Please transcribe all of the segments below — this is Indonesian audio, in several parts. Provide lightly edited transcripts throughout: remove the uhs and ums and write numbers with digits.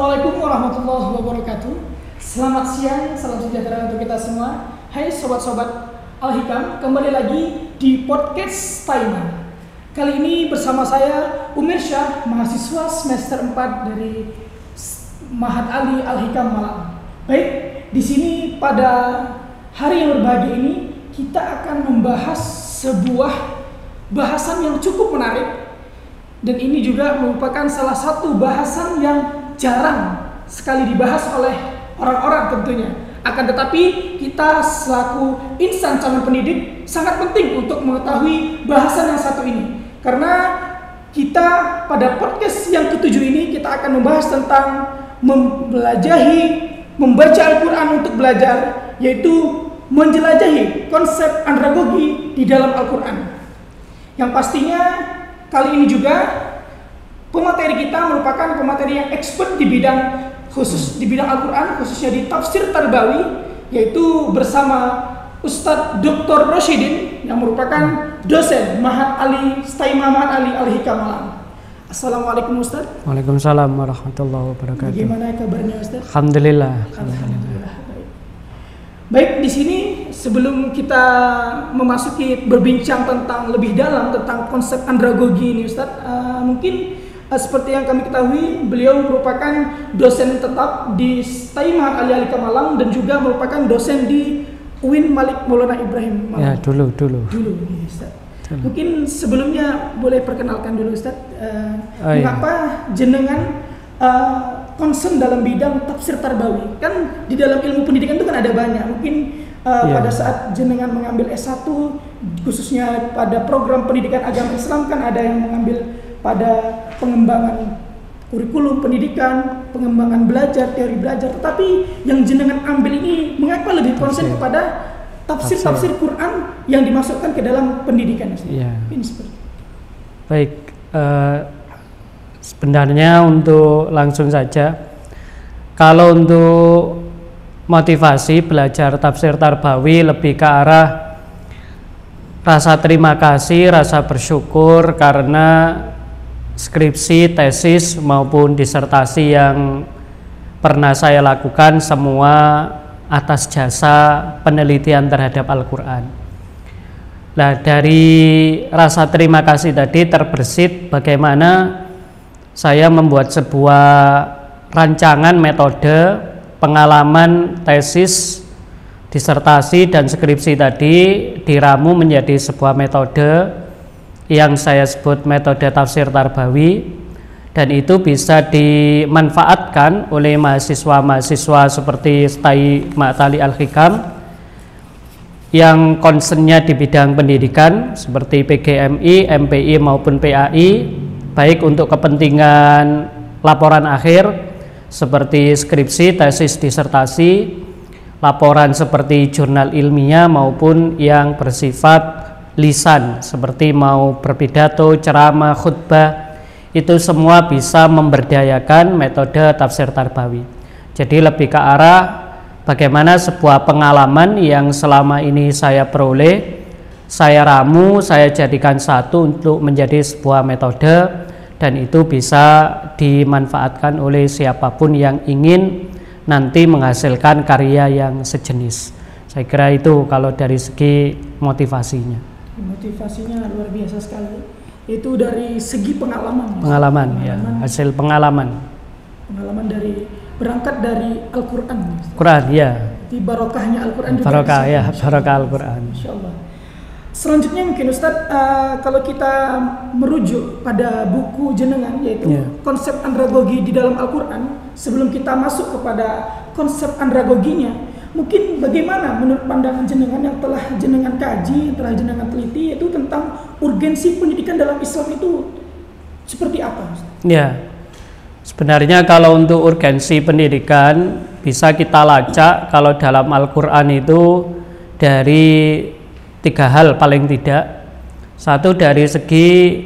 Assalamualaikum warahmatullahi wabarakatuh. Selamat siang, salam sejahtera untuk kita semua. Hai sobat-sobat Al-Hikam, kembali lagi di podcast Taima. Kali ini bersama saya Umir Syah, mahasiswa semester 4 dari Mahat Ali Al-Hikam Malang. Baik, di sini pada hari yang berbahagia ini kita akan membahas sebuah bahasan yang cukup menarik. Dan ini juga merupakan salah satu bahasan yang jarang sekali dibahas oleh orang-orang tentunya. Akan tetapi kita selaku insan calon pendidik sangat penting untuk mengetahui bahasan yang satu ini. Karena kita pada podcast yang ketujuh ini kita akan membahas tentang membaca Al-Quran untuk belajar, yaitu menjelajahi konsep andragogi di dalam Al-Quran. Yang pastinya kali ini juga pemateri kita merupakan pemateri yang expert di bidang khusus di bidang Al-Quran, khususnya di tafsir Tarbawi, yaitu bersama Ustadz Dr. Roshidin yang merupakan dosen Mahat Ali Al-Hikam Malang. Assalamualaikum Ustadz. Waalaikumsalam warahmatullahi wabarakatuh. Bagaimana kabarnya Ustadz? Alhamdulillah. Baik, di sini sebelum kita memasuki berbincang tentang lebih dalam tentang konsep andragogi ini Ustadz, mungkin seperti yang kami ketahui beliau merupakan dosen tetap di Taima Ali Al-Hikam Malang dan juga merupakan dosen di UIN Malik Maulana Ibrahim Malang. Ya, dulu. Ya, Ustadz. Mungkin sebelumnya boleh perkenalkan dulu Ustadz, mengapa jenengan concern dalam bidang tafsir Tarbawi? Kan di dalam ilmu pendidikan itu kan ada banyak. Mungkin pada saat jenengan mengambil S1 khususnya pada program pendidikan agama Islam kan ada yang mengambil pada pengembangan kurikulum pendidikan, pengembangan belajar, teori belajar. Tetapi yang jenengan ambil ini mengapa lebih konsen kepada tafsir Quran yang dimasukkan ke dalam pendidikan? Ya. Ini seperti. Baik. Sebenarnya untuk langsung saja, kalau untuk motivasi belajar tafsir Tarbawi lebih ke arah rasa terima kasih, rasa bersyukur karena skripsi, tesis maupun disertasi yang pernah saya lakukan semua atas jasa penelitian terhadap Al-Quran. Nah, dari rasa terima kasih tadi terbersit bagaimana saya membuat sebuah rancangan metode pengalaman tesis, disertasi dan skripsi tadi diramu menjadi sebuah metode yang saya sebut metode tafsir Tarbawi, dan itu bisa dimanfaatkan oleh mahasiswa-mahasiswa seperti Mahat Ali Al-Hikam yang concernnya di bidang pendidikan seperti PGMI, MPI maupun PAI, baik untuk kepentingan laporan akhir seperti skripsi, tesis, disertasi, laporan seperti jurnal ilmiah maupun yang bersifat lisan seperti mau berpidato, ceramah, khutbah, itu semua bisa memberdayakan metode tafsir Tarbawi. Jadi lebih ke arah bagaimana sebuah pengalaman yang selama ini saya peroleh, saya ramu, saya jadikan satu untuk menjadi sebuah metode, dan itu bisa dimanfaatkan oleh siapapun yang ingin nanti menghasilkan karya yang sejenis. Saya kira itu kalau dari segi motivasinya. Motivasinya luar biasa sekali. Itu dari segi pengalaman. Pengalaman, ya, hasil pengalaman. Pengalaman dari berangkat dari Al-Quran. Quran, ya. Di barokahnya Al-Quran juga. Barokah, ya, barokah Al-Quran. Insyaallah. Selanjutnya mungkin Ustadz, kalau kita merujuk pada buku jenengan yaitu konsep andragogi di dalam Al-Quran, sebelum kita masuk kepada konsep andragoginya, mungkin bagaimana menurut pandangan jenengan yang telah jenengan kaji, yang telah jenengan teliti, yaitu tentang urgensi pendidikan dalam Islam itu seperti apa Ustadz? Ya, sebenarnya kalau untuk urgensi pendidikan bisa kita lacak kalau dalam Al-Quran itu dari 3 hal paling tidak. Satu, dari segi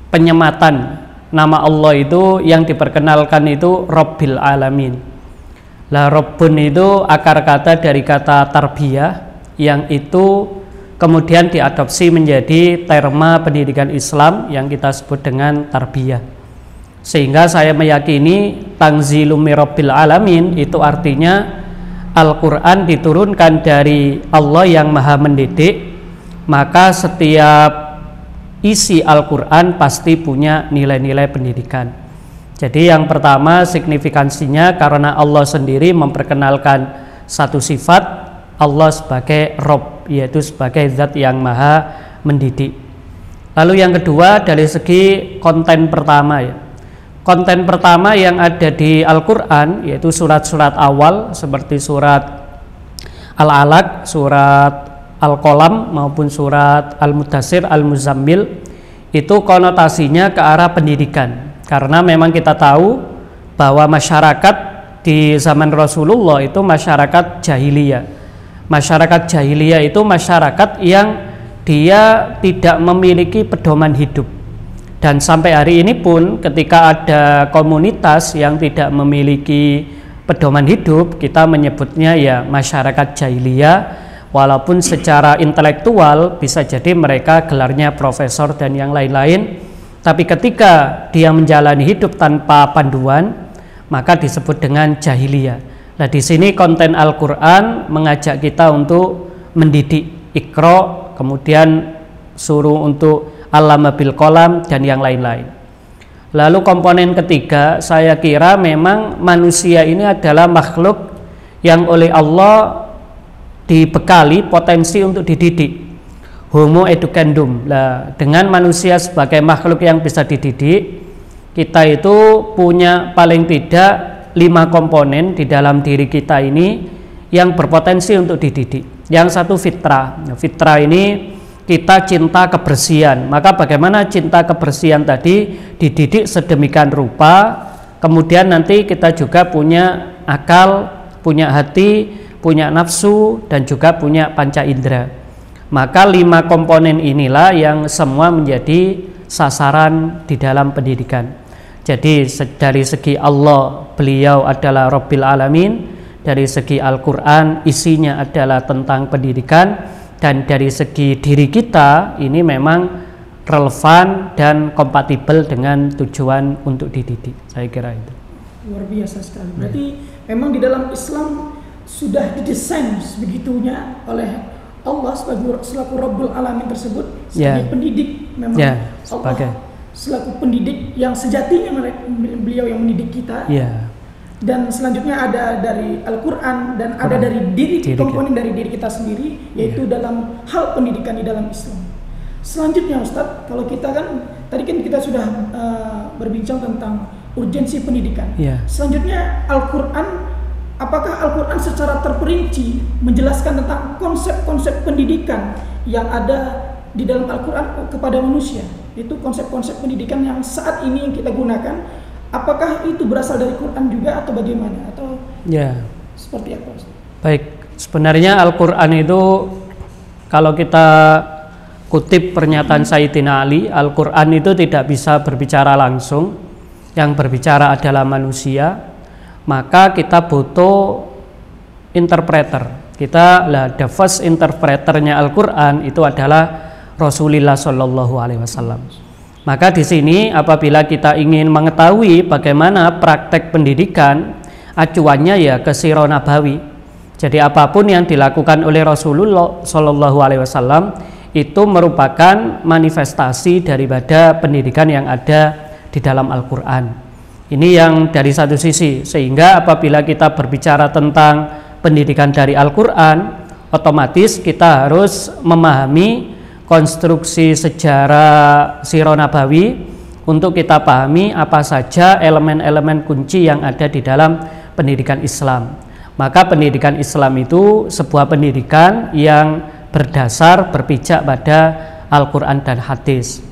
penyematan nama Allah itu yang diperkenalkan itu Rabbil Alamin. Lah, Rabbun itu akar kata dari kata tarbiyah yang itu kemudian diadopsi menjadi terma pendidikan Islam yang kita sebut dengan tarbiyah. Sehingga saya meyakini tanzilum mirabbil alamin itu artinya Al-Quran diturunkan dari Allah yang maha mendidik, maka setiap isi Al-Quran pasti punya nilai-nilai pendidikan. Jadi yang pertama signifikansinya karena Allah sendiri memperkenalkan satu sifat Allah sebagai Rabb, yaitu sebagai zat yang maha mendidik. Lalu yang kedua dari segi konten pertama ya. Konten pertama yang ada di Al-Quran yaitu surat-surat awal seperti surat Al-Alaq, surat Al-Qalam maupun surat Al-Mudaththir, Al-Muzammil, itu konotasinya ke arah pendidikan. Karena memang kita tahu bahwa masyarakat di zaman Rasulullah itu masyarakat jahiliyah. Masyarakat jahiliyah itu masyarakat yang dia tidak memiliki pedoman hidup. Dan sampai hari ini pun ketika ada komunitas yang tidak memiliki pedoman hidup, kita menyebutnya ya masyarakat jahiliyah, walaupun secara intelektual bisa jadi mereka gelarnya profesor dan yang lain-lain, tapi ketika dia menjalani hidup tanpa panduan, maka disebut dengan jahiliyah. Nah, di sini konten Al-Quran mengajak kita untuk mendidik, Iqra, kemudian suruh untuk Allama bil qalam dan yang lain-lain. Lalu komponen ketiga, saya kira memang manusia ini adalah makhluk yang oleh Allah dibekali potensi untuk dididik. Homo educandum. Nah, dengan manusia sebagai makhluk yang bisa dididik, kita itu punya paling tidak 5 komponen di dalam diri kita ini yang berpotensi untuk dididik. Yang satu fitrah. Nah, fitrah ini kita cinta kebersihan, maka bagaimana cinta kebersihan tadi dididik sedemikian rupa, kemudian nanti kita juga punya akal, punya hati, punya nafsu, dan juga punya panca indera. Maka 5 komponen inilah yang semua menjadi sasaran di dalam pendidikan. Jadi dari segi Allah, beliau adalah Rabbil Alamin, dari segi Al-Quran isinya adalah tentang pendidikan, dan dari segi diri kita ini memang relevan dan kompatibel dengan tujuan untuk dididik. Saya kira itu. Luar biasa sekali. Berarti memang di dalam Islam sudah didesain sebegitunya oleh Allah selaku Rabbul Alamin tersebut sebagai pendidik. Memang Allah selaku pendidik yang sejatinya beliau yang mendidik kita. Dan selanjutnya ada dari Al-Quran dan ada dari diri komponen dari diri kita sendiri, yaitu dalam hal pendidikan di dalam Islam. Selanjutnya Ustadz, kalau kita kan tadi kan kita sudah berbincang tentang urgensi pendidikan. Selanjutnya Al-Quran, apakah Al-Quran secara terperinci menjelaskan tentang konsep-konsep pendidikan yang ada di dalam Al-Quran kepada manusia? Itu konsep-konsep pendidikan yang saat ini yang kita gunakan. Apakah itu berasal dari Quran juga atau bagaimana? Atau seperti apa? Baik, sebenarnya Al-Quran itu kalau kita kutip pernyataan Sayyidina Ali, Al-Quran itu tidak bisa berbicara langsung, yang berbicara adalah manusia, maka kita butuh interpreter. The first interpreternya Al-Quran itu adalah Rasulullah Shallallahu Alaihi Wasallam. Maka di sini apabila kita ingin mengetahui bagaimana praktek pendidikan, acuannya ya ke Sirah Nabawi. Jadi apapun yang dilakukan oleh Rasulullah Shallallahu Alaihi Wasallam itu merupakan manifestasi daripada pendidikan yang ada di dalam Al-Quran. Ini yang dari satu sisi, sehingga apabila kita berbicara tentang pendidikan dari Al-Quran, otomatis kita harus memahami konstruksi sejarah Sirah Nabawi untuk kita pahami apa saja elemen-elemen kunci yang ada di dalam pendidikan Islam. Maka pendidikan Islam itu sebuah pendidikan yang berdasar berpijak pada Al-Quran dan hadis.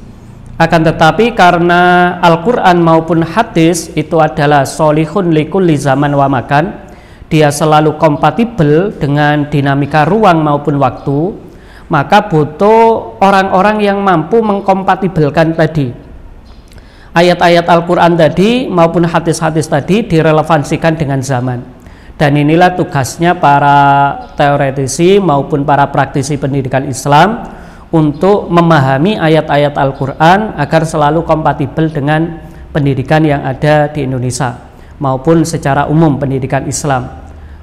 Akan tetapi karena Al-Quran maupun hadis itu adalah solihun likulli zaman wa makan, dia selalu kompatibel dengan dinamika ruang maupun waktu, maka butuh orang-orang yang mampu mengkompatibelkan tadi ayat-ayat Al-Quran tadi maupun hadis-hadis tadi direlevansikan dengan zaman. Dan inilah tugasnya para teoretisi maupun para praktisi pendidikan Islam untuk memahami ayat-ayat Al-Quran agar selalu kompatibel dengan pendidikan yang ada di Indonesia maupun secara umum pendidikan Islam.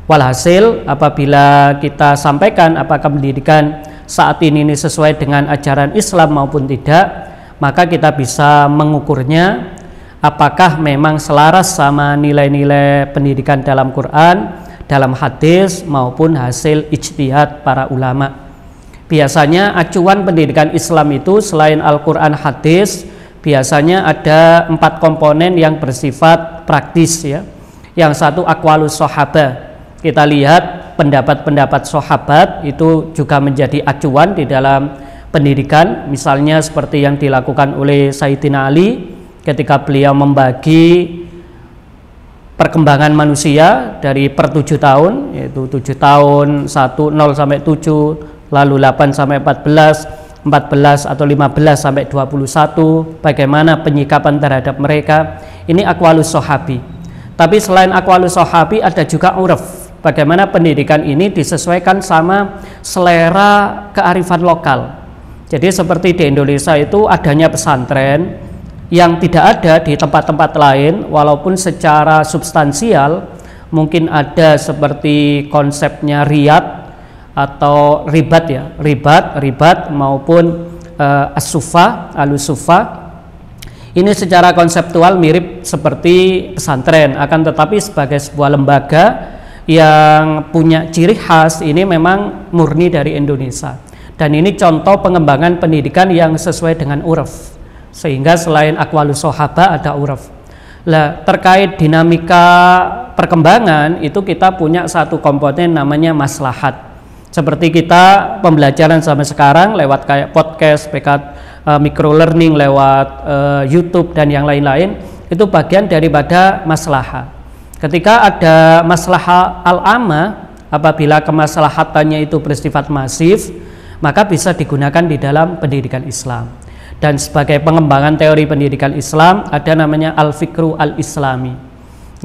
Walhasil apabila kita sampaikan apakah pendidikan saat ini sesuai dengan ajaran Islam maupun tidak, maka kita bisa mengukurnya apakah memang selaras sama nilai-nilai pendidikan dalam Quran, dalam hadis maupun hasil ijtihad para ulama. Biasanya acuan pendidikan Islam itu selain Al-Quran, hadis, biasanya ada 4 komponen yang bersifat praktis ya. Yang satu aqwalus sahabah. Kita lihat pendapat-pendapat sahabat itu juga menjadi acuan di dalam pendidikan, misalnya seperti yang dilakukan oleh Sayyidina Ali ketika beliau membagi perkembangan manusia dari per 7 tahun, yaitu 7 tahun 0 sampai 7, lalu 8 sampai 14, 14 atau 15 sampai 21, bagaimana penyikapan terhadap mereka. Ini aqwalus sahabi. Tapi selain aqwalus sahabi ada juga urf. Bagaimana pendidikan ini disesuaikan sama selera kearifan lokal. Jadi seperti di Indonesia itu adanya pesantren yang tidak ada di tempat-tempat lain, walaupun secara substansial mungkin ada seperti konsepnya riyad atau ribat ya, ribat maupun as-sufa, al-sufa. Ini secara konseptual mirip seperti pesantren, akan tetapi sebagai sebuah lembaga yang punya ciri khas ini memang murni dari Indonesia. Dan ini contoh pengembangan pendidikan yang sesuai dengan urf. Sehingga selain aqwalus sahabah ada urf. Lah, terkait dinamika perkembangan itu kita punya satu komponen namanya maslahat. Seperti kita pembelajaran sampai sekarang lewat kayak podcast, micro learning, lewat YouTube dan yang lain-lain, itu bagian daripada maslahah. Ketika ada maslahah al-amma, apabila kemaslahatannya itu bersifat masif, maka bisa digunakan di dalam pendidikan Islam. Dan sebagai pengembangan teori pendidikan Islam ada namanya al-fikru al-islami.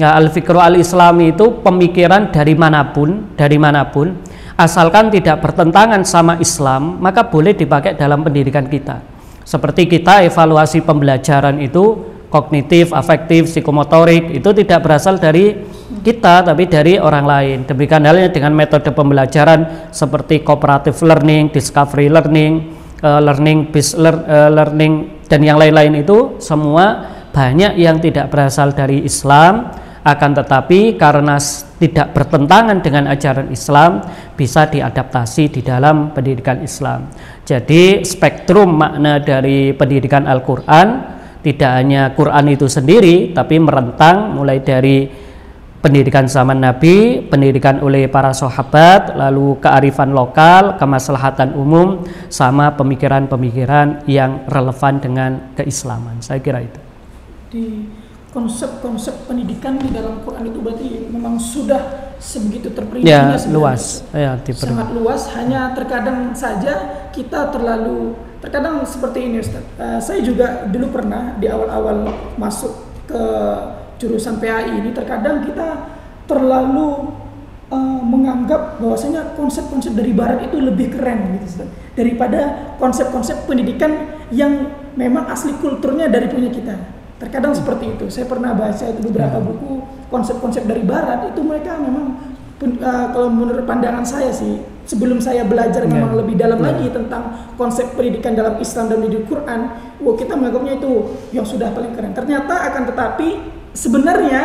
Ya, al-fikru al-islami itu pemikiran dari manapun, asalkan tidak bertentangan sama Islam, maka boleh dipakai dalam pendidikan kita. Seperti kita evaluasi pembelajaran itu kognitif, afektif, psikomotorik, itu tidak berasal dari kita tapi dari orang lain. Demikian halnya dengan metode pembelajaran seperti cooperative learning, discovery learning, learning based learning dan yang lain-lain, itu semua banyak yang tidak berasal dari Islam, akan tetapi karena tidak bertentangan dengan ajaran Islam bisa diadaptasi di dalam pendidikan Islam. Jadi spektrum makna dari pendidikan Al-Quran tidak hanya Quran itu sendiri, tapi merentang mulai dari pendidikan zaman Nabi, pendidikan oleh para sahabat, lalu kearifan lokal, kemaslahatan umum, sama pemikiran-pemikiran yang relevan dengan keislaman. Saya kira itu. Di konsep-konsep pendidikan di dalam Quran itu berarti memang sudah sebegitu terperinci ya, luas. Ya, sangat luas, hanya terkadang saja kita terkadang seperti ini Ustaz. Saya juga dulu pernah di awal-awal masuk ke jurusan PAI ini, terkadang kita terlalu menganggap bahwasanya konsep-konsep dari barat itu lebih keren gitu Ustaz, daripada konsep-konsep pendidikan yang memang asli kulturnya dari punya kita. Terkadang seperti itu. Saya pernah baca itu beberapa buku konsep-konsep dari barat, itu mereka memang kalau menurut pandangan saya sih, sebelum saya belajar memang lebih dalam lagi tentang konsep pendidikan dalam Islam dan di Quran, kita menganggapnya itu yang sudah paling keren. Ternyata akan tetapi sebenarnya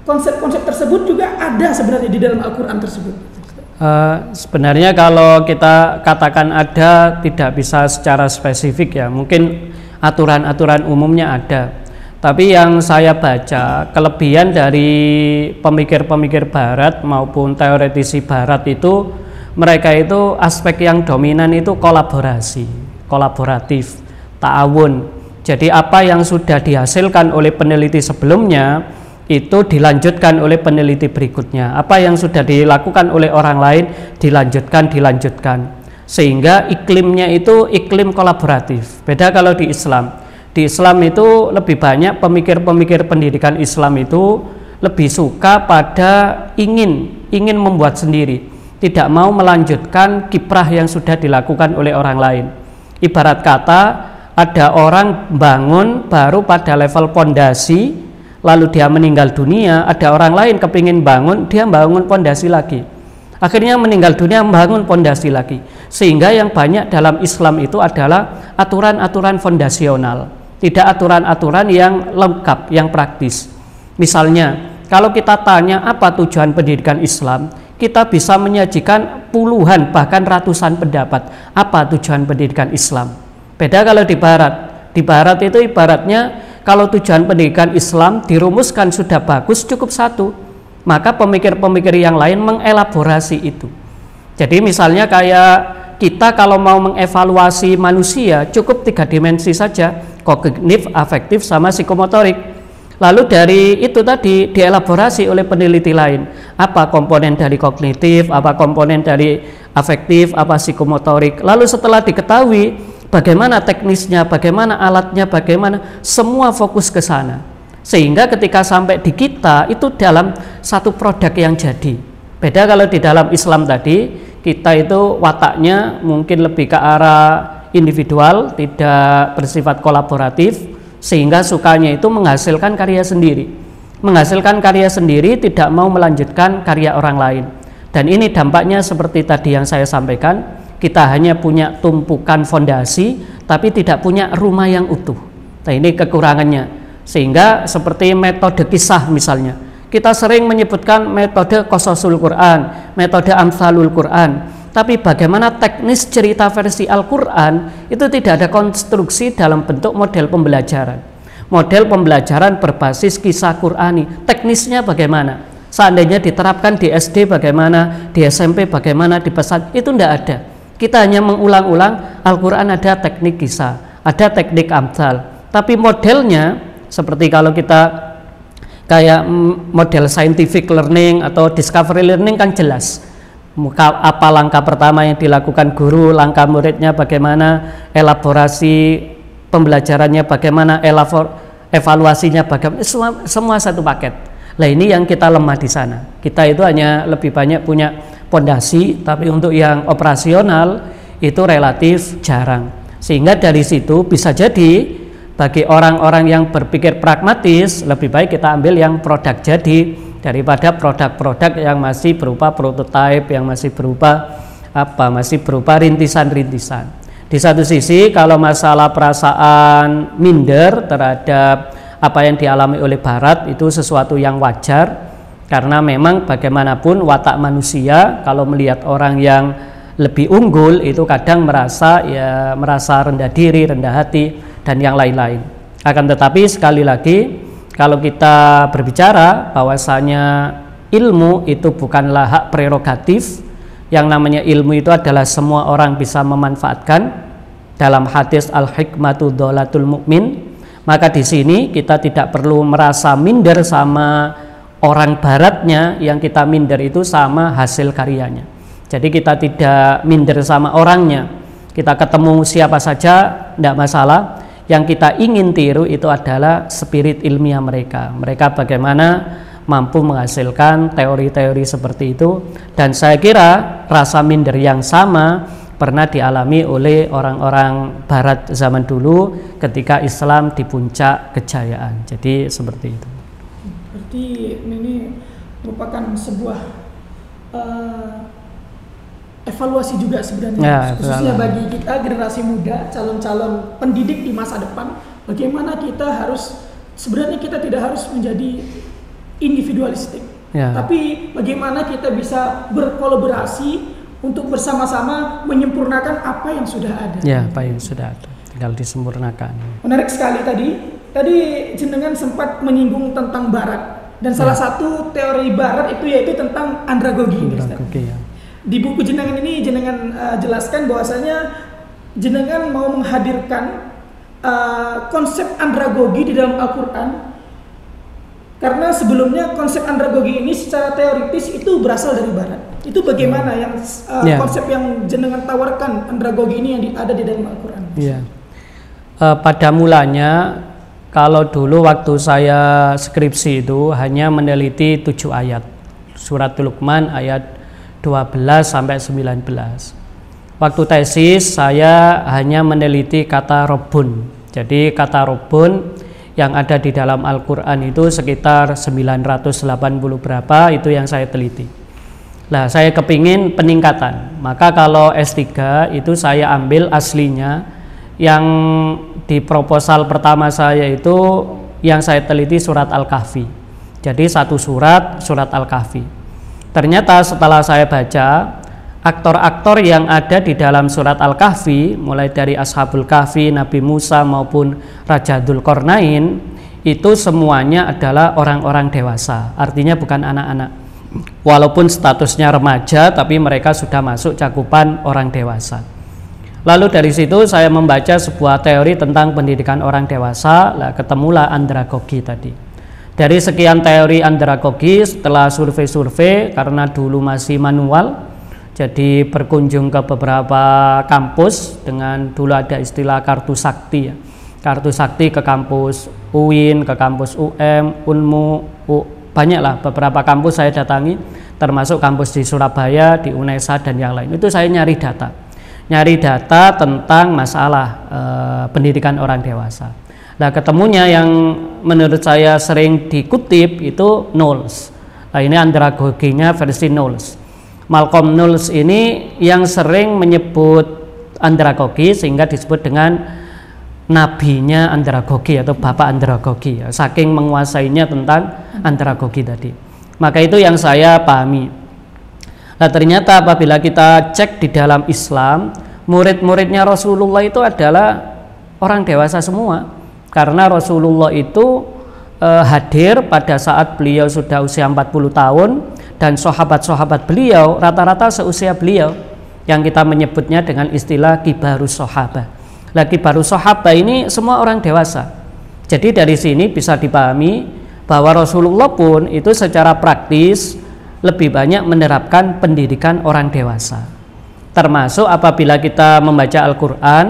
konsep-konsep tersebut juga ada sebenarnya di dalam Al-Quran tersebut. Sebenarnya kalau kita katakan ada, tidak bisa secara spesifik ya, mungkin aturan-aturan umumnya ada. Tapi yang saya baca, kelebihan dari pemikir-pemikir barat maupun teoretisi barat itu, mereka itu aspek yang dominan itu kolaborasi, kolaboratif, ta'awun. Jadi apa yang sudah dihasilkan oleh peneliti sebelumnya itu dilanjutkan oleh peneliti berikutnya. Apa yang sudah dilakukan oleh orang lain dilanjutkan. Sehingga iklimnya itu iklim kolaboratif. Beda kalau di Islam. Di Islam itu lebih banyak pemikir-pemikir pendidikan Islam itu lebih suka pada ingin membuat sendiri, tidak mau melanjutkan kiprah yang sudah dilakukan oleh orang lain. Ibarat kata ada orang bangun baru pada level pondasi, lalu dia meninggal dunia, ada orang lain kepingin bangun, dia bangun pondasi lagi. Akhirnya meninggal dunia, membangun pondasi lagi. Sehingga yang banyak dalam Islam itu adalah aturan-aturan fondasional, tidak aturan-aturan yang lengkap, yang praktis. Misalnya, kalau kita tanya apa tujuan pendidikan Islam, kita bisa menyajikan puluhan bahkan ratusan pendapat apa tujuan pendidikan Islam. Beda kalau di Barat. Di Barat itu ibaratnya kalau tujuan pendidikan Islam dirumuskan sudah bagus, cukup satu. Maka pemikir-pemikir yang lain mengelaborasi itu. Jadi misalnya kayak kita kalau mau mengevaluasi manusia cukup 3 dimensi saja, kognitif, afektif, sama psikomotorik. Lalu dari itu tadi dielaborasi oleh peneliti lain, apa komponen dari kognitif, apa komponen dari afektif, apa psikomotorik. Lalu setelah diketahui bagaimana teknisnya, bagaimana alatnya, bagaimana, semua fokus ke sana. Sehingga ketika sampai di kita itu dalam satu produk yang jadi. Beda kalau di dalam Islam tadi, kita itu wataknya mungkin lebih ke arah individual, tidak bersifat kolaboratif, sehingga sukanya itu menghasilkan karya sendiri. Menghasilkan karya sendiri, tidak mau melanjutkan karya orang lain. Dan ini dampaknya seperti tadi yang saya sampaikan, kita hanya punya tumpukan fondasi, tapi tidak punya rumah yang utuh. Nah ini kekurangannya. Sehingga seperti metode kisah misalnya, kita sering menyebutkan metode Qososul Quran, metode Amsalul Quran, tapi bagaimana teknis cerita versi Al-Quran itu tidak ada konstruksi dalam bentuk model pembelajaran. Model pembelajaran berbasis kisah Qurani, teknisnya bagaimana? Seandainya diterapkan di SD bagaimana, di SMP bagaimana, di pesantren, itu tidak ada. Kita hanya mengulang-ulang, Al-Quran ada teknik kisah, ada teknik amsal, tapi modelnya seperti kalau kita kayak model scientific learning atau discovery learning kan jelas apa langkah pertama yang dilakukan guru, langkah muridnya bagaimana, elaborasi pembelajarannya bagaimana, evaluasinya bagaimana, semua satu paket. Nah ini yang kita lemah di sana. Kita itu hanya lebih banyak punya pondasi, tapi untuk yang operasional itu relatif jarang. Sehingga dari situ bisa jadi bagi orang-orang yang berpikir pragmatis, lebih baik kita ambil yang produk jadi daripada produk-produk yang masih berupa prototipe, yang masih berupa masih berupa rintisan-rintisan. Di satu sisi kalau masalah perasaan minder terhadap apa yang dialami oleh Barat itu sesuatu yang wajar, karena memang bagaimanapun watak manusia kalau melihat orang yang lebih unggul itu kadang merasa rendah diri, rendah hati, dan yang lain-lain. Akan tetapi sekali lagi kalau kita berbicara bahwasanya ilmu itu bukanlah hak prerogatif, yang namanya ilmu itu adalah semua orang bisa memanfaatkan. Dalam hadis al-hikmatu dholatul mu'min, maka di sini kita tidak perlu merasa minder sama orang Baratnya, yang kita minder itu sama hasil karyanya. Jadi kita tidak minder sama orangnya, kita ketemu siapa saja tidak masalah. Yang kita ingin tiru itu adalah spirit ilmiah mereka. Mereka bagaimana mampu menghasilkan teori-teori seperti itu. Dan saya kira rasa minder yang sama pernah dialami oleh orang-orang Barat zaman dulu ketika Islam di puncak kejayaan. Jadi seperti itu. Berarti ini merupakan sebuah evaluasi juga sebenarnya, ya, khususnya bagi kita generasi muda, calon-calon pendidik di masa depan. Bagaimana kita harus, sebenarnya kita tidak harus menjadi individualistik, ya, tapi bagaimana kita bisa berkolaborasi untuk bersama-sama menyempurnakan apa yang sudah ada. Ya, apa yang sudah ada, tinggal disempurnakan. Menarik sekali tadi jenengan sempat menyinggung tentang Barat, dan salah satu teori Barat itu yaitu tentang andragogi. Ya. Di buku jenengan ini jenengan jelaskan bahwasanya jenengan mau menghadirkan konsep andragogi di dalam Al-Quran, karena sebelumnya konsep andragogi ini secara teoritis itu berasal dari Barat. Itu bagaimana yang konsep yang jenengan tawarkan andragogi ini yang ada di dalam Al-Quran? Ya. Pada mulanya kalau dulu waktu saya skripsi itu hanya meneliti 7 ayat Suratul Luqman ayat 12 sampai 19. waktu tesis saya hanya meneliti kata Rabbun. Jadi kata Rabbun yang ada di dalam Al-Quran itu sekitar 980 berapa, itu yang saya teliti. Nah, saya kepingin peningkatan, maka kalau S3 itu saya ambil aslinya yang di proposal pertama saya itu yang saya teliti surat Al-Kahfi. Jadi satu surat Al-Kahfi. Ternyata setelah saya baca aktor-aktor yang ada di dalam surat Al-Kahfi, mulai dari Ashabul Kahfi, Nabi Musa maupun Raja Dzulqarnain, itu semuanya adalah orang-orang dewasa, artinya bukan anak-anak. Walaupun statusnya remaja, tapi mereka sudah masuk cakupan orang dewasa. Lalu dari situ saya membaca sebuah teori tentang pendidikan orang dewasa, ketemulah andragogi tadi. Dari sekian teori andragogi, setelah survei-survei, karena dulu masih manual, jadi berkunjung ke beberapa kampus dengan dulu ada istilah kartu sakti ya. Kartu sakti ke kampus UIN, ke kampus UM, UNMU, banyaklah beberapa kampus saya datangi, termasuk kampus di Surabaya, di UNESA dan yang lain. Itu saya nyari data tentang masalah pendidikan orang dewasa. Nah, ketemunya yang menurut saya sering dikutip itu Knowles. Nah, ini andragoginya versi Knowles. Malcolm Knowles ini yang sering menyebut andragogi sehingga disebut dengan nabinya andragogi atau bapak andragogi ya, saking menguasainya tentang andragogi tadi. Maka itu yang saya pahami. Nah, ternyata apabila kita cek di dalam Islam, murid-muridnya Rasulullah itu adalah orang dewasa semua, karena Rasulullah itu hadir pada saat beliau sudah usia 40 tahun dan sahabat-sahabat beliau rata-rata seusia beliau, yang kita menyebutnya dengan istilah kibarus sahabah. Lagi baru sahabat ini semua orang dewasa. Jadi dari sini bisa dipahami bahwa Rasulullah pun itu secara praktis lebih banyak menerapkan pendidikan orang dewasa. Termasuk apabila kita membaca Al-Quran,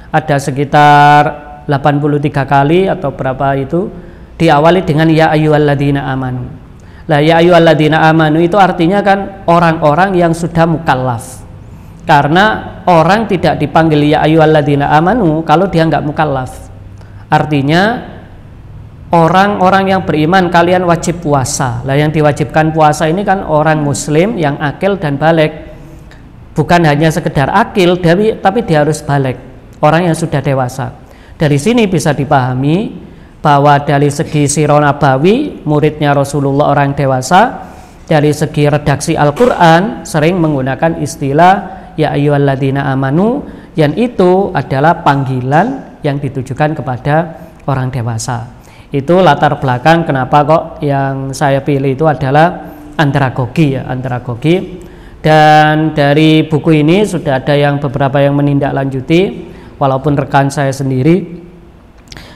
ada sekitar 83 kali atau berapa itu diawali dengan ya ayyuhalladzina amanu. Lah ya ayyuhalladzina amanu itu artinya kan orang-orang yang sudah mukallaf. Karena orang tidak dipanggil ya ayyuhalladzina amanu kalau dia nggak mukallaf. Artinya orang-orang yang beriman kalian wajib puasa. Lah yang diwajibkan puasa ini kan orang muslim yang akil dan balik. Bukan hanya sekedar akil tapi dia harus balik. Orang yang sudah dewasa. Dari sini bisa dipahami bahwa dari segi sirah nabawi muridnya Rasulullah orang dewasa, dari segi redaksi Al-Quran sering menggunakan istilah ya ayyuhalladzina amanu, yang itu adalah panggilan yang ditujukan kepada orang dewasa. Itu latar belakang kenapa kok yang saya pilih itu adalah andragogi ya, andragogi. Dan dari buku ini sudah ada yang beberapa yang menindaklanjuti, walaupun rekan saya sendiri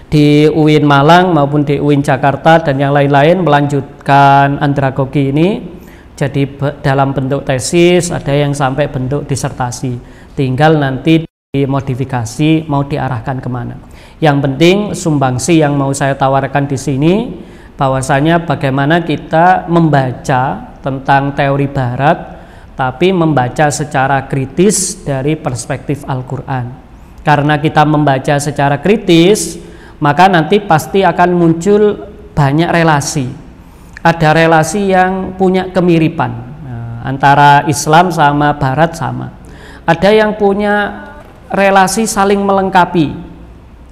di UIN Malang maupun di UIN Jakarta dan yang lain-lain melanjutkan andragogi ini jadi dalam bentuk tesis, ada yang sampai bentuk disertasi. Tinggal nanti dimodifikasi mau diarahkan kemana. Yang penting sumbangsi yang mau saya tawarkan di sini bahwasanya bagaimana kita membaca tentang teori Barat, tapi membaca secara kritis dari perspektif Al-Quran. Karena kita membaca secara kritis, maka nanti pasti akan muncul banyak relasi. Ada relasi yang punya kemiripan antara Islam sama Barat sama. Ada yang punya relasi saling melengkapi.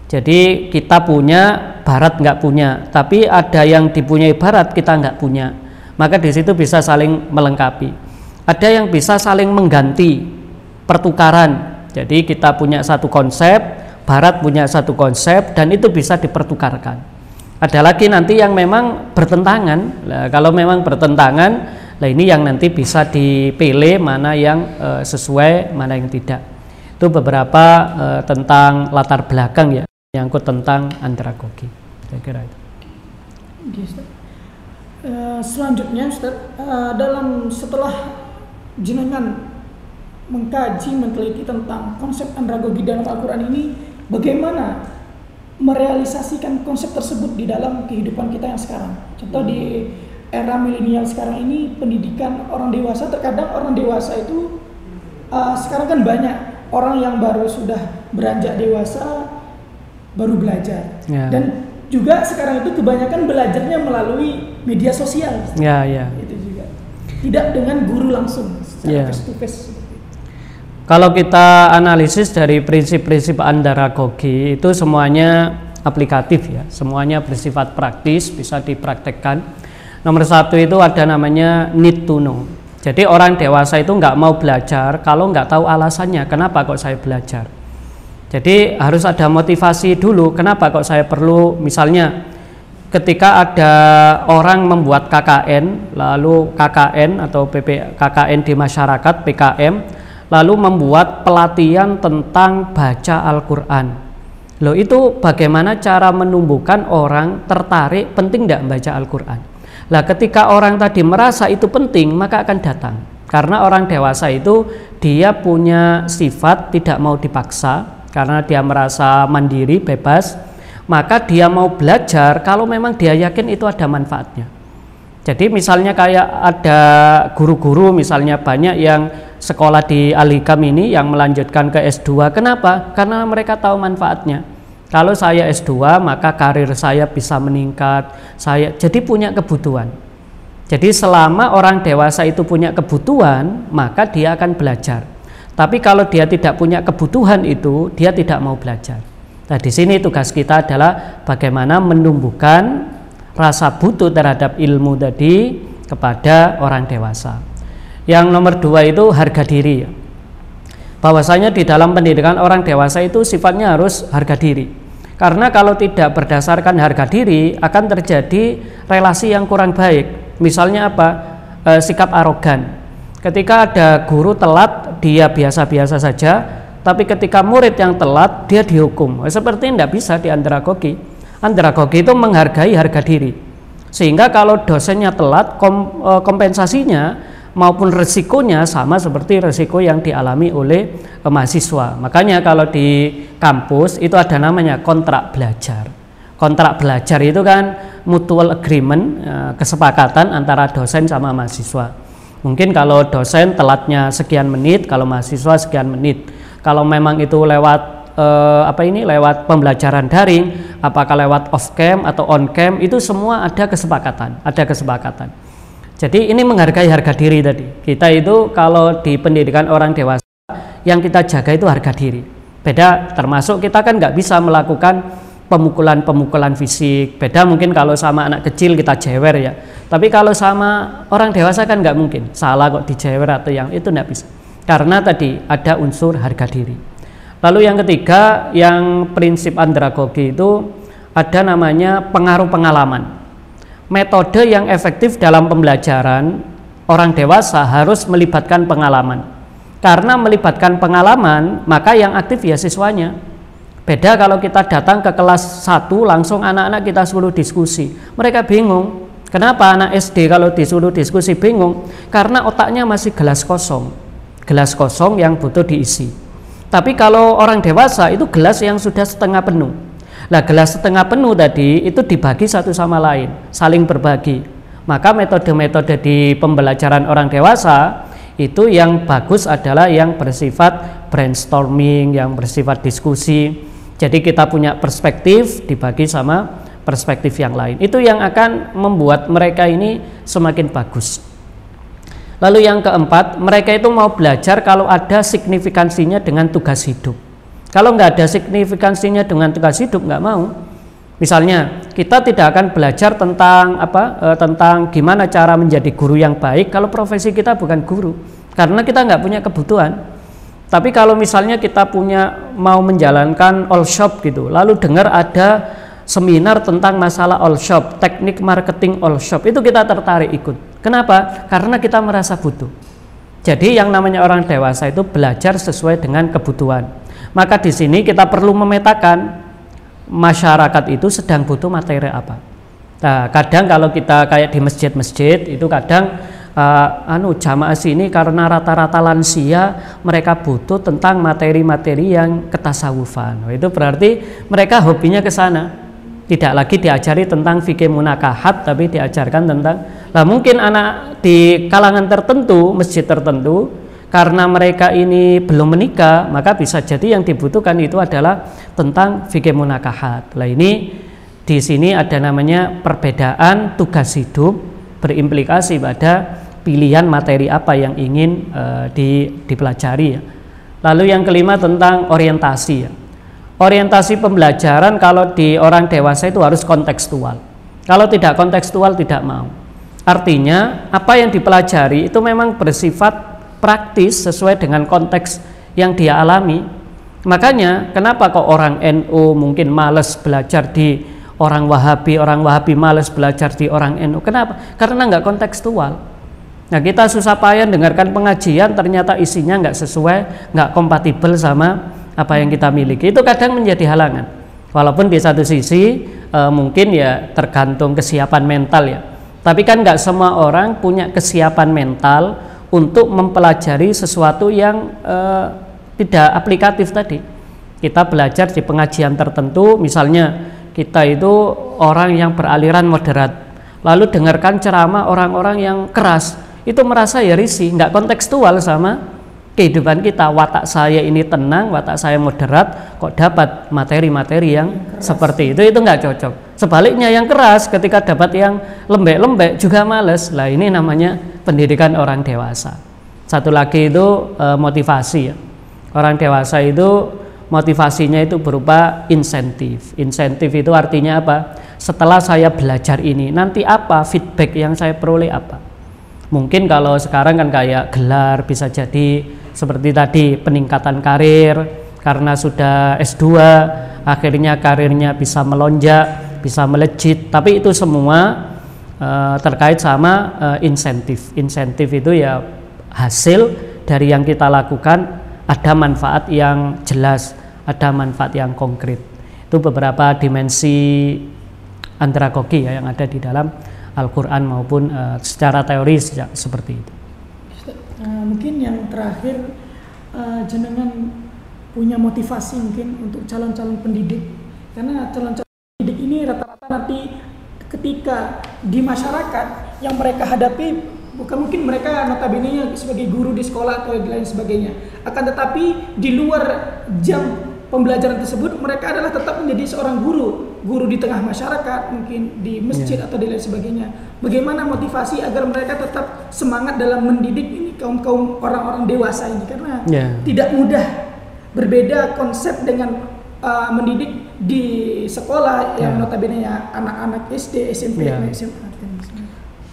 Jadi kita punya, Barat nggak punya, tapi ada yang dipunyai Barat kita nggak punya. Maka di situ bisa saling melengkapi. Ada yang bisa saling mengganti, pertukaran. Jadi kita punya satu konsep, Barat punya satu konsep, dan itu bisa dipertukarkan. Ada lagi nanti yang memang bertentangan. Nah, kalau memang bertentangan, nah ini yang nanti bisa dipilih mana yang sesuai, mana yang tidak. Itu beberapa tentang latar belakang ya, menyangkut tentang andragogi. Saya kira itu. Selanjutnya Ustaz, setelah jenengan mengkaji, meneliti tentang konsep andragogi dalam Al-Quran ini, bagaimana merealisasikan konsep tersebut di dalam kehidupan kita yang sekarang? Contoh di era milenial sekarang ini, pendidikan orang dewasa, terkadang orang dewasa itu sekarang kan banyak orang yang baru sudah beranjak dewasa baru belajar. Dan juga sekarang itu kebanyakan belajarnya melalui media sosial. Itu juga tidak dengan guru langsung secara face to face. Kalau kita analisis dari prinsip-prinsip andragogi itu semuanya aplikatif ya, semuanya bersifat praktis, bisa dipraktekkan. Nomor satu itu ada namanya need to know. Jadi orang dewasa itu nggak mau belajar kalau nggak tahu alasannya kenapa kok saya belajar. Jadi harus ada motivasi dulu kenapa kok saya perlu, misalnya ketika ada orang membuat KKN, lalu KKN atau KKN di masyarakat, PKM, lalu membuat pelatihan tentang baca Al-Quran. Loh, itu bagaimana cara menumbuhkan orang tertarik, penting tidak membaca Al-Quran. Lah ketika orang tadi merasa itu penting, maka akan datang. Karena orang dewasa itu dia punya sifat tidak mau dipaksa, karena dia merasa mandiri, bebas, maka dia mau belajar kalau memang dia yakin itu ada manfaatnya. Jadi misalnya kayak ada guru-guru misalnya banyak yang sekolah di Al-Hikam ini yang melanjutkan ke S2. Kenapa? Karena mereka tahu manfaatnya. Kalau saya S2 maka karir saya bisa meningkat, saya jadi punya kebutuhan. Jadi selama orang dewasa itu punya kebutuhan, maka dia akan belajar. Tapi kalau dia tidak punya kebutuhan itu, dia tidak mau belajar. Nah, di sini tugas kita adalah bagaimana menumbuhkan rasa butuh terhadap ilmu tadi kepada orang dewasa. Yang nomor dua itu harga diri. Bahwasanya di dalam pendidikan orang dewasa itu sifatnya harus harga diri. Karena kalau tidak berdasarkan harga diri akan terjadi relasi yang kurang baik. Misalnya apa? Sikap arogan. Ketika ada guru telat, dia biasa-biasa saja, tapi ketika murid yang telat, dia dihukum. Seperti tidak bisa di andragogi. Andragogi itu menghargai harga diri. Sehingga kalau dosennya telat, kompensasinya maupun resikonya sama seperti resiko yang dialami oleh mahasiswa. Makanya kalau di kampus itu ada namanya kontrak belajar. Kontrak belajar itu kan mutual agreement, kesepakatan antara dosen sama mahasiswa. Mungkin kalau dosen telatnya sekian menit, kalau mahasiswa sekian menit. Kalau memang itu lewat lewat pembelajaran daring, apakah lewat off cam atau on cam, itu semua ada kesepakatan. Jadi ini menghargai harga diri tadi. Kita itu kalau di pendidikan orang dewasa yang kita jaga itu harga diri. Beda, termasuk kita kan nggak bisa melakukan pemukulan fisik. Beda mungkin kalau sama anak kecil kita jewer ya. Tapi kalau sama orang dewasa kan nggak mungkin. Salah kok dijewer atau yang itu nggak bisa. Karena tadi ada unsur harga diri. Lalu yang ketiga, yang prinsip andragogi itu ada namanya pengaruh pengalaman. Metode yang efektif dalam pembelajaran orang dewasa harus melibatkan pengalaman. Karena melibatkan pengalaman, maka yang aktif ya siswanya. Beda kalau kita datang ke kelas 1 langsung anak-anak kita suruh diskusi. Mereka bingung. Kenapa anak SD kalau disuruh diskusi bingung? Karena otaknya masih gelas kosong. Gelas kosong yang butuh diisi. Tapi kalau orang dewasa itu gelas yang sudah setengah penuh. Nah, gelas setengah penuh tadi itu dibagi satu sama lain, saling berbagi. Maka metode-metode di pembelajaran orang dewasa itu yang bagus adalah yang bersifat brainstorming, yang bersifat diskusi. Jadi kita punya perspektif dibagi sama perspektif yang lain. Itu yang akan membuat mereka ini semakin bagus. Lalu yang keempat, mereka itu mau belajar kalau ada signifikansinya dengan tugas hidup. Kalau nggak ada signifikansinya dengan tugas hidup, nggak mau. Misalnya kita tidak akan belajar tentang tentang gimana cara menjadi guru yang baik kalau profesi kita bukan guru, karena kita nggak punya kebutuhan. Tapi kalau misalnya kita mau menjalankan all shop gitu, lalu dengar ada seminar tentang masalah all shop, teknik marketing all shop, itu kita tertarik ikut. Kenapa? Karena kita merasa butuh. Jadi yang namanya orang dewasa itu belajar sesuai dengan kebutuhan. Maka di sini kita perlu memetakan masyarakat itu sedang butuh materi apa. Nah, kadang kalau kita kayak di masjid-masjid itu kadang jamaah sini karena rata-rata lansia, mereka butuh tentang materi-materi yang ketasawufan. Itu berarti mereka hobinya ke sana. Tidak lagi diajari tentang fikih munakahat, tapi diajarkan tentang mungkin anak di kalangan tertentu, masjid tertentu, karena mereka ini belum menikah, maka bisa jadi yang dibutuhkan itu adalah tentang fikih munakahat. Nah ini di sini ada namanya perbedaan tugas hidup berimplikasi pada pilihan materi apa yang ingin dipelajari ya. Lalu yang kelima tentang orientasi ya. Orientasi pembelajaran kalau di orang dewasa itu harus kontekstual. Kalau tidak kontekstual tidak mau. Artinya apa yang dipelajari itu memang bersifat praktis sesuai dengan konteks yang dia alami. Makanya kenapa kok orang NU mungkin males belajar di orang Wahabi males belajar di orang NU. Kenapa? Karena nggak kontekstual. Nah kita susah payah dengarkan pengajian ternyata isinya nggak sesuai, nggak kompatibel sama apa yang kita miliki. Itu kadang menjadi halangan. Walaupun di satu sisi mungkin ya tergantung kesiapan mental ya. Tapi kan nggak semua orang punya kesiapan mental untuk mempelajari sesuatu yang tidak aplikatif tadi. Kita belajar di pengajian tertentu, misalnya kita itu orang yang beraliran moderat, lalu dengarkan ceramah orang-orang yang keras, itu merasa ya risih, nggak kontekstual sama kehidupan kita. Watak saya ini tenang, watak saya moderat, kok dapat materi-materi yang seperti itu nggak cocok. Sebaliknya yang keras ketika dapat yang lembek-lembek juga males. Lah ini namanya pendidikan orang dewasa. Satu lagi itu motivasi ya. Orang dewasa itu motivasinya itu berupa insentif. Insentif itu artinya apa? Setelah saya belajar ini, nanti apa feedback yang saya peroleh apa? Mungkin kalau sekarang kan kayak gelar, bisa jadi seperti tadi peningkatan karir, karena sudah S2 akhirnya karirnya bisa melonjak, bisa melejit, tapi itu semua terkait sama insentif. Insentif itu ya hasil dari yang kita lakukan, ada manfaat yang jelas, ada manfaat yang konkret. Itu beberapa dimensi andragogi ya yang ada di dalam Al-Quran maupun secara teori seperti itu. Mungkin yang terakhir, jenengan punya motivasi mungkin untuk calon-calon pendidik, karena calon-calon pendidik ini rata-rata nanti ketika di masyarakat yang mereka hadapi, bukan mungkin mereka notabene sebagai guru di sekolah atau lain sebagainya, akan tetapi di luar jam pembelajaran tersebut mereka adalah tetap menjadi seorang guru di tengah masyarakat, mungkin di masjid atau di lain sebagainya. Bagaimana motivasi agar mereka tetap semangat dalam mendidik ini kaum orang-orang dewasa ini, karena tidak mudah, berbeda konsep dengan mendidik di sekolah yang notabene ya anak-anak SD, SMP, SMA.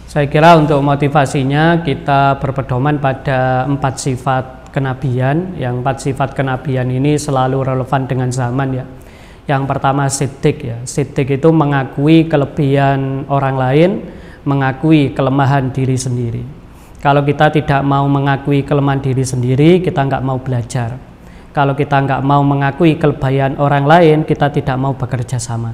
Saya kira untuk motivasinya kita berpedoman pada 4 sifat kenabian. Yang 4 sifat kenabian ini selalu relevan dengan zaman ya. Yang pertama siddiq ya. Siddiq itu mengakui kelebihan orang lain, mengakui kelemahan diri sendiri. Kalau kita tidak mau mengakui kelemahan diri sendiri, kita nggak mau belajar. Kalau kita nggak mau mengakui kelebihan orang lain, kita tidak mau bekerja sama.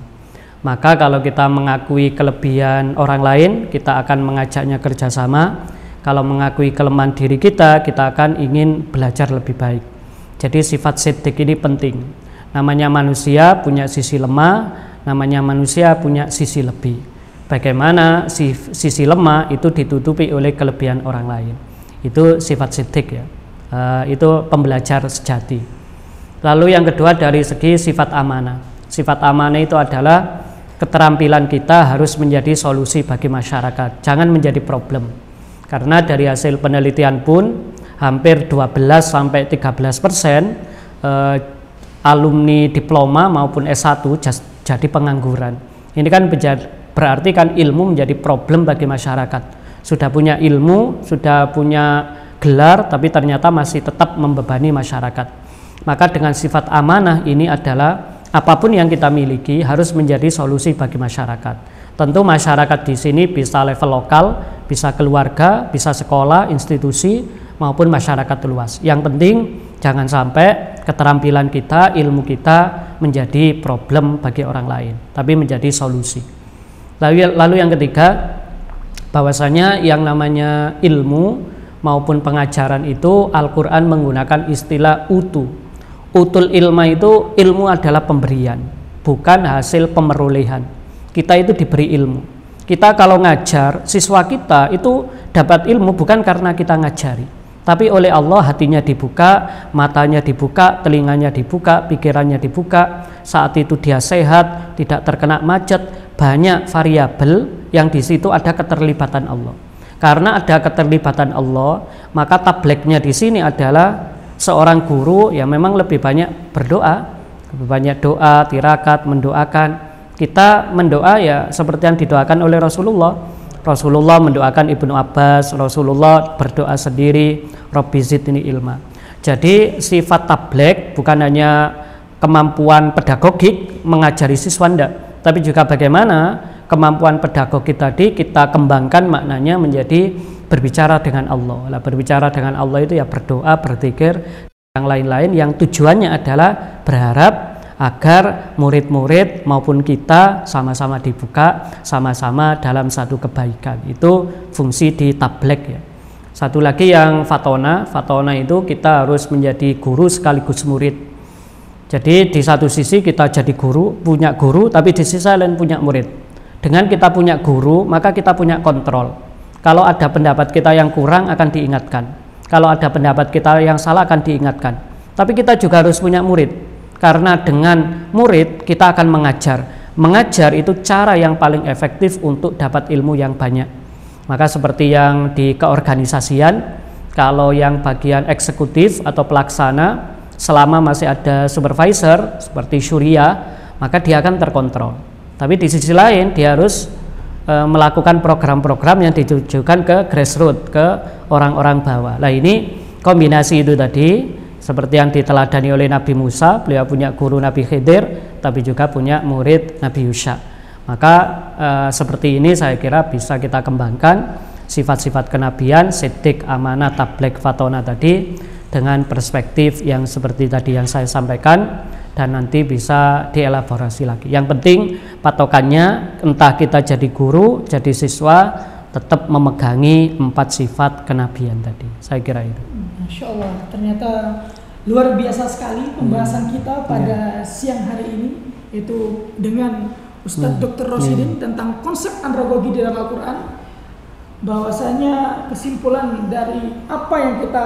Maka kalau kita mengakui kelebihan orang lain, kita akan mengajaknya kerjasama. Kalau mengakui kelemahan diri kita akan ingin belajar lebih baik. Jadi sifat siddiq ini penting. Namanya manusia punya sisi lemah, namanya manusia punya sisi lebih. Bagaimana sisi lemah itu ditutupi oleh kelebihan orang lain. Itu sifat siddiq ya. Itu pembelajar sejati. Lalu yang kedua dari segi sifat amanah. Sifat amanah itu adalah keterampilan kita harus menjadi solusi bagi masyarakat, jangan menjadi problem. Karena dari hasil penelitian pun hampir 12-13% alumni diploma maupun S1 jadi pengangguran. Ini kan berarti kan ilmu menjadi problem bagi masyarakat. Sudah punya ilmu, sudah punya gelar, tapi ternyata masih tetap membebani masyarakat. Maka dengan sifat amanah ini adalah apapun yang kita miliki harus menjadi solusi bagi masyarakat. Tentu masyarakat di sini bisa level lokal, bisa keluarga, bisa sekolah, institusi, maupun masyarakat luas. Yang penting jangan sampai keterampilan kita, ilmu kita menjadi problem bagi orang lain, tapi menjadi solusi. Lalu yang ketiga, bahwasanya yang namanya ilmu maupun pengajaran itu Al-Quran menggunakan istilah utu. Utul ilma itu ilmu adalah pemberian, bukan hasil pemerolehan. Kita itu diberi ilmu. Kita kalau ngajar, siswa kita itu dapat ilmu bukan karena kita ngajari, tapi oleh Allah hatinya dibuka, matanya dibuka, telinganya dibuka, pikirannya dibuka. Saat itu dia sehat, tidak terkena macet. Banyak variabel yang di situ ada keterlibatan Allah. Karena ada keterlibatan Allah, maka tableknya di sini adalah seorang guru yang memang lebih banyak berdoa, lebih banyak doa, tirakat, mendoakan. Kita mendoa ya seperti yang didoakan oleh Rasulullah. Rasulullah mendoakan Ibnu Abbas, Rasulullah berdoa sendiri, Rabbi zidni ilma. Jadi sifat tablek bukan hanya kemampuan pedagogik mengajari siswa enggak, tapi juga bagaimana kemampuan pedagogik tadi kita kembangkan maknanya menjadi berbicara dengan Allah. Lah, berbicara dengan Allah itu ya berdoa, berzikir, yang lain-lain yang tujuannya adalah berharap agar murid-murid maupun kita sama-sama dibuka, sama-sama dalam satu kebaikan. Itu fungsi di tablek ya. Satu lagi yang fatona itu kita harus menjadi guru sekaligus murid. Jadi di satu sisi kita jadi guru, punya guru, tapi di sisi lain punya murid. Dengan kita punya guru, maka kita punya kontrol. Kalau ada pendapat kita yang kurang akan diingatkan. Kalau ada pendapat kita yang salah akan diingatkan. Tapi kita juga harus punya murid. Karena dengan murid kita akan mengajar. Mengajar itu cara yang paling efektif untuk dapat ilmu yang banyak. Maka seperti yang di keorganisasian, kalau yang bagian eksekutif atau pelaksana, selama masih ada supervisor seperti syuriah, maka dia akan terkontrol. Tapi di sisi lain dia harus melakukan program-program yang ditujukan ke grassroots, ke orang-orang bawah. Nah ini kombinasi itu tadi, seperti yang diteladani oleh Nabi Musa, beliau punya guru Nabi Khidir, tapi juga punya murid Nabi Yusha. Maka seperti ini saya kira bisa kita kembangkan sifat-sifat kenabian, siddiq, amanah, tablek, fatona tadi dengan perspektif yang seperti tadi yang saya sampaikan, dan nanti bisa dielaborasi lagi. Yang penting patokannya entah kita jadi guru, jadi siswa, tetap memegangi 4 sifat kenabian tadi. Saya kira itu. Masya Allah, ternyata luar biasa sekali pembahasan kita pada siang hari ini, yaitu dengan Ustadz Dr. Rosidin tentang konsep andragogi di dalam Al-Quran. Bahwasanya kesimpulan dari apa yang kita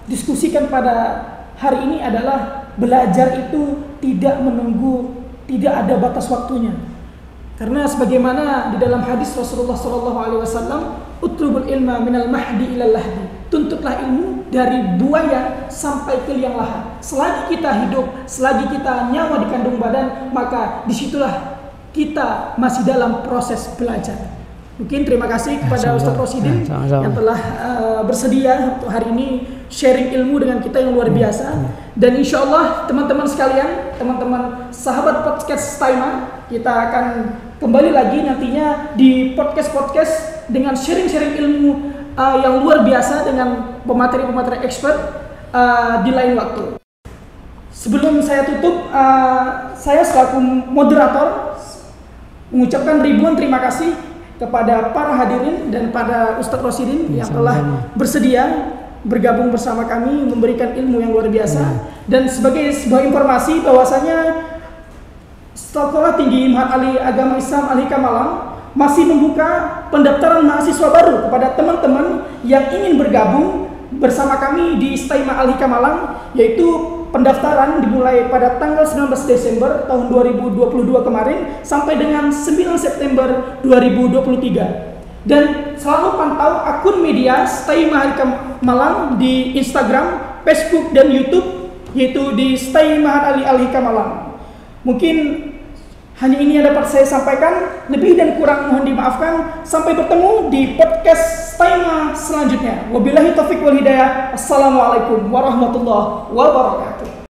diskusikan pada hari ini adalah belajar itu tidak menunggu, tidak ada batas waktunya. Karena sebagaimana di dalam hadis Rasulullah SAW, utlubul ilma minal mahdi ilal lahdi, tuntutlah ilmu dari buaya sampai ke liang lahat. Selagi kita hidup, selagi kita nyawa di kandung badan, maka disitulah kita masih dalam proses belajar. Mungkin terima kasih kepada Ustadz Rosidin yang telah bersedia untuk hari ini sharing ilmu dengan kita yang luar biasa. Dan insya Allah teman-teman sekalian, teman-teman sahabat podcast Taima, kita akan kembali lagi nantinya di podcast-podcast dengan sharing-sharing ilmu yang luar biasa dengan pemateri-pemateri expert di lain waktu. Sebelum saya tutup, saya selaku moderator mengucapkan ribuan terima kasih kepada para hadirin dan pada Ustadz Rosidin yang telah bersedia bergabung bersama kami memberikan ilmu yang luar biasa. Dan sebagai sebuah informasi bahwasanya Sekolah Tinggi Mahat Ali Agama Islam Al-Hikam Malang masih membuka pendaftaran mahasiswa baru kepada teman-teman yang ingin bergabung bersama kami di Taima Al-Hikam Malang, yaitu pendaftaran dimulai pada tanggal 19 Desember tahun 2022 kemarin sampai dengan 9 September 2023. Dan selalu pantau akun media Taima Al-Hikam Malang di Instagram, Facebook, dan YouTube, yaitu di Taima Ali Al-Hikam Malang. Mungkin hanya ini yang dapat saya sampaikan, lebih dan kurang mohon dimaafkan. Sampai bertemu di podcast Taima selanjutnya. Wabillahi taufiq wal hidayah. Assalamualaikum warahmatullahi wabarakatuh.